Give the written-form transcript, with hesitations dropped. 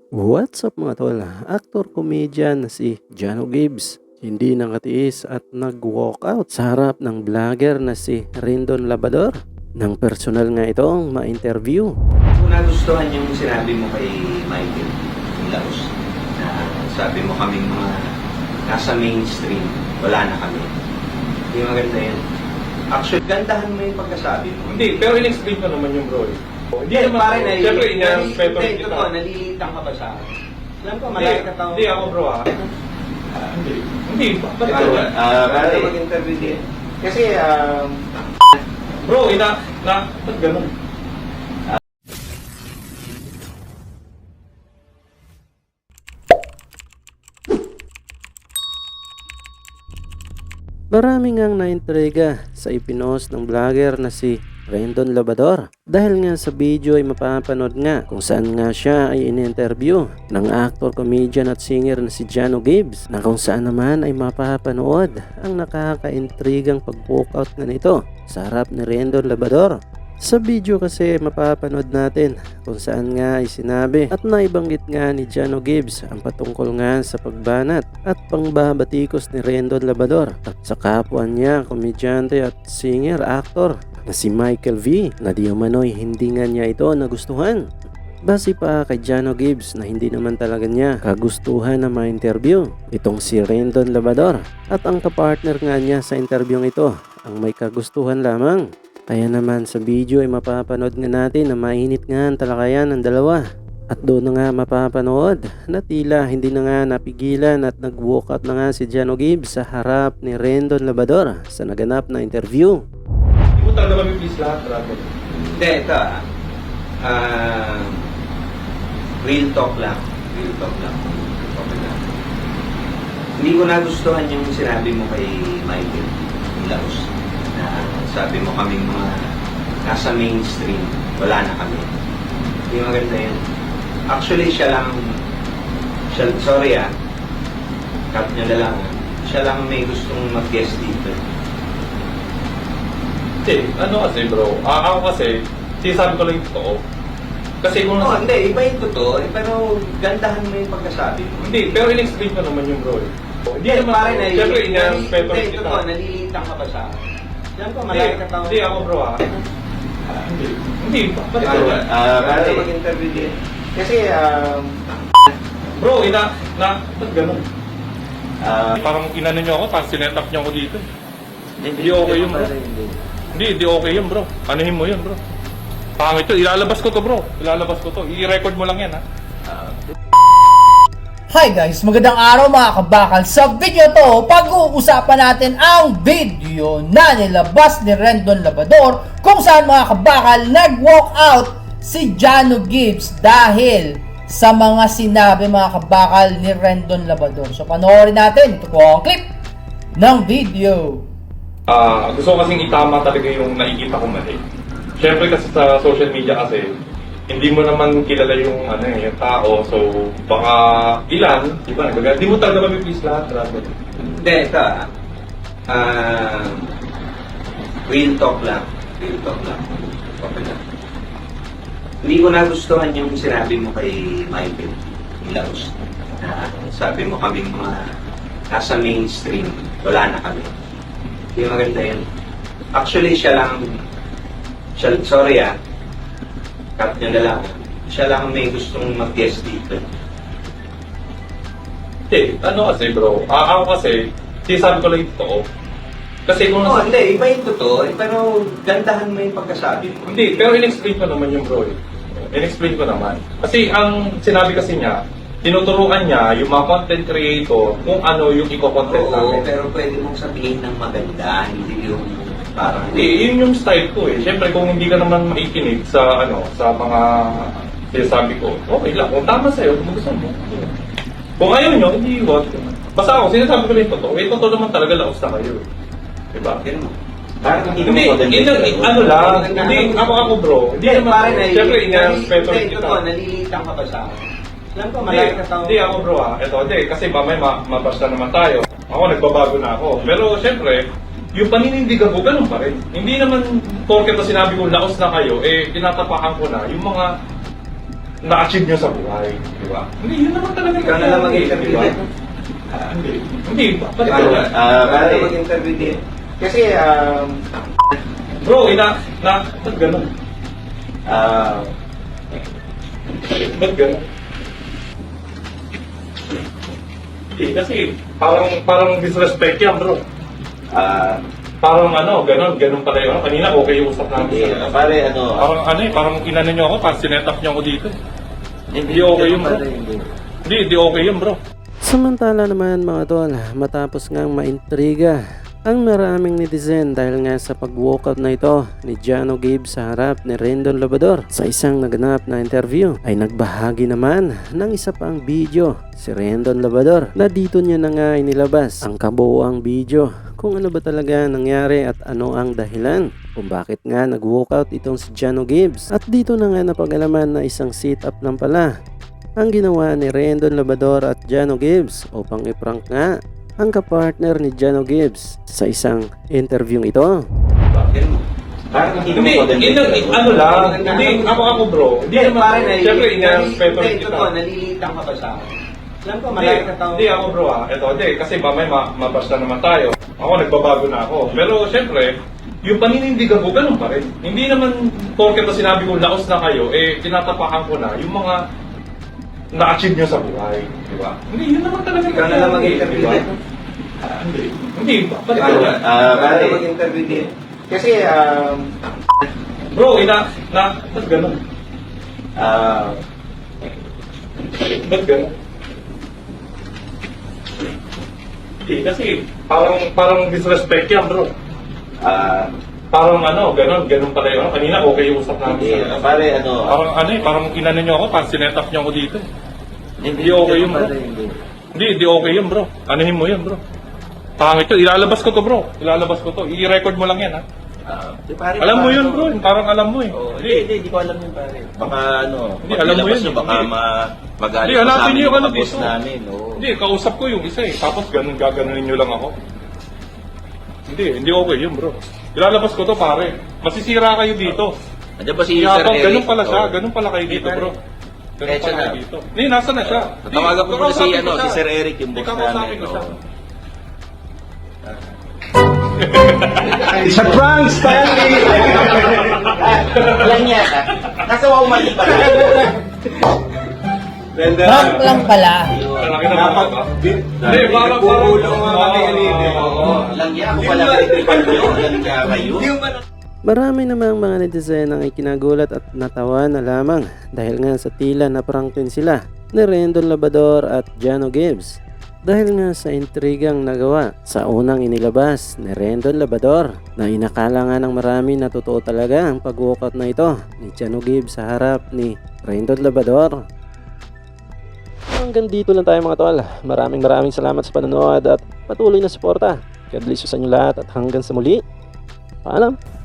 What's up mga tol? Actor-comedian na si Jano Gibbs hindi nakatiis at nag-walkout sa harap ng vlogger na si Rendon Labrador nang personal nga itong ma-interview. Kung nagustuhan yung sinabi mo kay Michael Laos, na sabi mo kaming mga nasa mainstream, wala na kami. Hindi maganda yun. Actually, gandahan mo yung pagkasabi mo. Hindi, pero in-explain ko naman yung bro. Hindi Hindi, naman, pare, siyempre, in-respeto rin ito, kita. nalilitang ka ba sa akin? Alam ko, Hindi, malaki ka tao. hindi ako bro Hindi. Hindi, bakit Ito, ano? para mag-interview din. Kasi, Bro, ba't ganun? Marami ngang naintriga sa ipinost ng vlogger na si Rendon Labrador dahil nga sa video ay mapapanood nga kung saan nga siya ay in-interview ng actor, comedian at singer na si Jano Gibbs, na kung saan naman ay mapapanood ang nakaka-intrigang pag-walkout nga nito sa harap ni Rendon Labrador. Sa video kasi mapapanood natin kung saan nga ay sinabi at naibanggit nga ni Jano Gibbs ang patungkol nga sa pagbanat at pangbabatikos ni Rendon Labrador at sa kapwa niya, komedyante at singer, actor na si Michael V, na di umano'y hindi nga niya ito nagustuhan. Base pa kay Jano Gibbs na hindi naman talaga niya kagustuhan na ma-interview itong si Rendon Labrador at ang kapartner nga niya sa interview ito ang may kagustuhan lamang. Kaya naman sa video ay mapapanood nga natin na mainit nga ang talakayan ng dalawa. At doon na nga mapapanood na tila hindi na nga napigilan at nag-walkout na nga si Jano Gibbs sa harap ni Rendon Labrador sa naganap na interview. Hindi mo talaga kami please lahat, brother. hindi, ito real talk lang. Real talk lang. Okay lang. Hindi ko nagustuhan yung sinabi mo kay Michael Laos, na sabi mo kaming mga nasa mainstream, wala na kami. Hindi maganda yun. Actually, sorry cut nyo na lang. Siya lang may gustong mag-guest dito. Hindi, ano kasi bro, ako kasi, sinasabi ko lang yung totoo. Kasi kung Hindi, iba yung totoo, pero gandahan mo yung pagkasabi mo. Hindi, pero in-explain ko naman yung bro. Hindi naman, pare, siyempre, in-respeto rin ito, kita. nalilitang ka ba sa akin? Alam ko, malaki ka tao. Hindi ako bro Hindi, bakit ganun? Para mag-interview din. Kasi, Bro, ba't ganun? Parang inano nyo ako, parang sinetap nyo ako dito. Hindi okay yun, bro. Hindi okay yun, bro. Anuhin mo yun, bro. Pangit to, ilalabas ko to, bro. Ilalabas ko to. I-record mo lang yan, ha? Hi guys, magandang araw mga kabakal. Sa video to, pag-uusapan natin ang video na nilabas ni Rendon Labrador kung saan mga kabakal nag-walk out si Jano Gibbs dahil sa mga sinabi mga kabakal ni Rendon Labrador. So panoorin natin, ito po ang clip ng video. Gusto ko kasing itama talaga yung nakikita ko mali. Siyempre kasi sa social media kasi, hindi mo naman kilala yung yung tao, so baka ilan, di ba? Hindi mo talaga kami please lahat, brother. hindi, ito real talk lang. Real talk lang. Okay lang. Hindi ko nagustuhan yung sinabi mo kay Michael Laos, na sabi mo kaming mga nasa mainstream, wala na kami. Hindi maganda yun. Actually, sorry cut nyo na lang. Siya lang may gustong mag-guest dito. Hindi, ano kasi bro, ako kasi, sinasabi ko lang yung totoo. Kasi kung Hindi, iba yung totoo, pero gandahan mo yung pagkasabi mo. Hindi, pero in-explain ko naman yung bro. In-explain ko naman. Kasi ang sinabi kasi niya, tinuturuan niya yung mga content creator kung ano yung i-content Oo, namin. pero pwede mong sabihin ng maganda, hindi yung parang... Yun yung style ko eh. Siyempre kung hindi ka naman maikinig sa sa mga sinasabi ko, okay lang. Kung tama sa'yo, magustuhan mo. Kung ayaw nyo, hindi iwan. Basta ako, sinasabi ko lang yung totoo. Totoo naman talaga laos na kayo. Diba? Ganun mo. Parang Hindi, ano lang, hindi, ako bro. Hindi naman, siyempre, in-respeto rin kita. Nalilitang ka ba sa akin? Alam ko, malaki ka tao. Hindi ako bro hindi, kasi mamaya mabasta naman tayo. Ako, nagbabago na ako. Pero siyempre, yung paninindigan ko, ganun pa rin. Hindi naman, porket na sinabi ko, laos na kayo, tinatapakan ko na yung mga na-achieve nyo sa buhay. Di ba? Hindi, yun naman talaga. Ikaw na lang mag-interview di ba? dito. Hindi. Hindi. Ba't Ikaw ikaw? na mag-interview dito. Kasi, Bro, ba't ganun? Ba't ganun? Hindi, kasi parang disrespect yan, bro. Parang ganun pala yun. Kanina okay yung usap namin. pare, Parang inano nyo ako, parang sinetap nyo ako dito. Hindi okay yun, bro. Hindi okay yun, bro. Samantala naman mga tol, matapos ngang maintriga ang maraming netizen dahil nga sa pag-walkout na ito ni Jano Gibbs sa harap ni Rendon Labrador sa isang naganap na interview, ay nagbahagi naman ng isa pang video si Rendon Labrador na dito niya na nga inilabas ang kabuuang video kung ano ba talaga nangyari at ano ang dahilan kung bakit nga nag-walkout itong si Jano Gibbs. At dito na nga napag-alaman na isang sit-up lang pala ang ginawa ni Rendon Labrador at Jano Gibbs upang i-prank nga ang kapartner ni Jano Gibbs sa isang interview ito. Parang Hindi, ako bro. Hindi naman, siyempre, ina-respeto rin kita. Nalilitang ka ba sa akin? Alam ko, Hindi ako bro Hindi, kasi mamay mabasta naman tayo. Ako, nagbabago na ako. Pero siyempre, yung paninindigan ko, ganun pa rin. Hindi naman, porket na sinabi ko, laos na kayo, tinatapakan ko na yung mga na-achieve nyo sa buhay. Di ba? Hindi, yun naman talaga. Ikaw na lang mag-interview dito. Hindi. Ba't Ikaw ikaw? na mag-interview dito. Kasi, Bro, ba't ganun? Ba't ganun? Hindi, kasi parang disrespect yan, bro. Parang ganun pala yun. Kanina okay yung usap namin. pare, Parang inano nyo ako, parang sinetap nyo ako dito. Hindi okay yun, bro. Hindi okay yun, bro. Anuhin mo yun, bro. Pangit yun. Ilalabas ko to, bro. I-record mo lang yan, ha. Alam mo yun, bro. Parang alam mo eh. Hindi ko alam yun, pare. Baka Hindi, alam mo yun. Baka magalit Hindi, hanapin niyo yung ano boss dito. namin. Hindi, kausap ko yung isa eh. Tapos gaganunin nyo lang ako. Hindi okay yun, bro. Ilalabas ko to, pare. Masisira kayo dito. Andiyan ba si Sir Yapang, Eric? ganun pala siya. Ganun pala kayo dito, bro. Ganun Kahit siya pala kayo na. dito. Hindi, nasa na siya. Tatawagan ko muna si Kakausapin ko siya. Sir Eric, yung boss Kakausapin namin. ko siya. It's a prank, Stanley! Lang niya. Nasa wow mali pa. Prank lang pala. Malaki na ba? Hindi, parang kami kanina. Lang niya. Ako pala kalitripan nyo. Lang niya kayo. Marami namang mga netizen ang ikinagulat at natawa na lamang dahil nga sa tila na prank din sila ni Rendon Labrador at Jano Gibbs dahil nga sa intrigang nagawa sa unang inilabas ni Rendon Labrador na inakala nga ng marami na totoo talaga ang pag-walkout na ito ni Jano Gibbs sa harap ni Rendon Labrador. Hanggang dito lang tayo mga tol. Maraming salamat sa panonood at patuloy na suporta. God bless you sa inyo lahat at hanggang sa muli. Paalam!